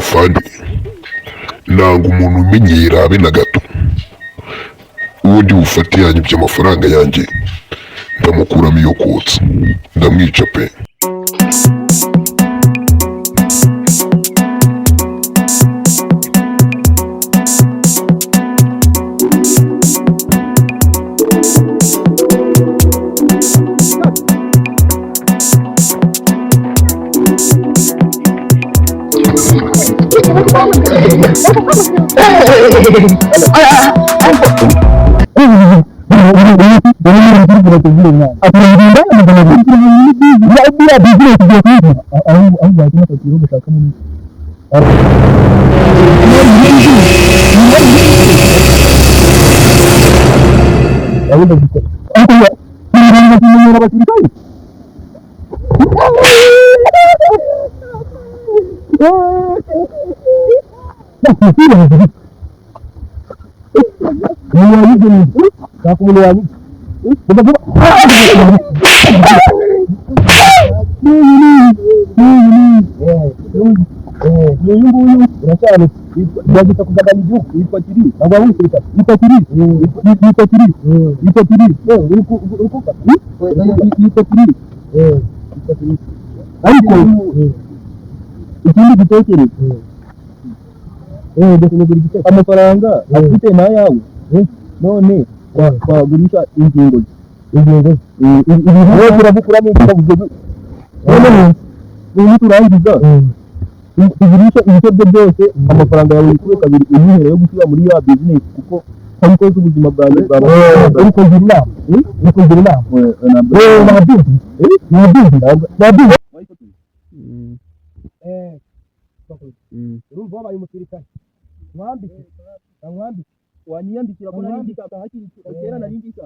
afande nanga umuntu umenyera habe na gato, ubundi bufate yanyu by'amafaranga yanjye ndamukuramo iyo kotsa ndamwica pe. Bagita kugagana igihugu yitwa Kiri aba witwa yitwa Kiri yitwa Kiri yitwa Kiri yitwa Kiri ariko ikindi gitekerezo ndetse n'ugura igitekerezo amafaranga afite nayawe none twagurisha ingingo ibintu turabukura neza bavuze none turangiza tugurisha ibice byose amafaranga yawe yikuye kabiri uyihere yo gushyira muri ya business kuko ariko ubuzima bwanjye bwaba ariko ngira inama urumva wabaye umusirikare mwambike wanyiyandikira ko nandika hakiri kera narindika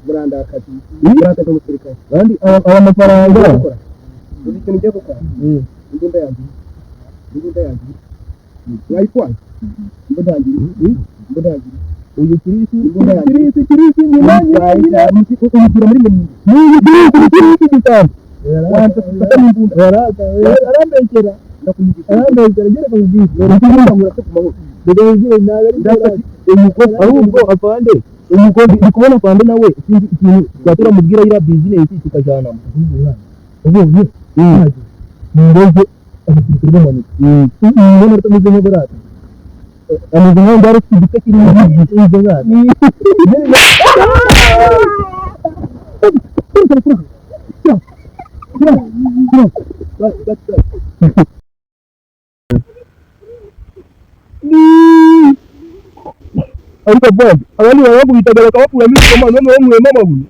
Buranda kati buranda umusirikare kandi aba mafaranga ikintu cyo gukora imbunda yanjye yayikwaye imbunda yanjye uyu kirisi nyuma ukura muri kirisi gitanda arambekera ngera kumubwira ahubwo afande umukozi ndikubona afande nawe ikintu twatera mubwira ira business tukajana ubu ndege abasirikare bamanuka mbona rutameze nko barata ameze nko ndaro kigite kiri mu gihe ngana ariko bob abandi barabwitaga bakabakura muri koma none wo mwema mabuye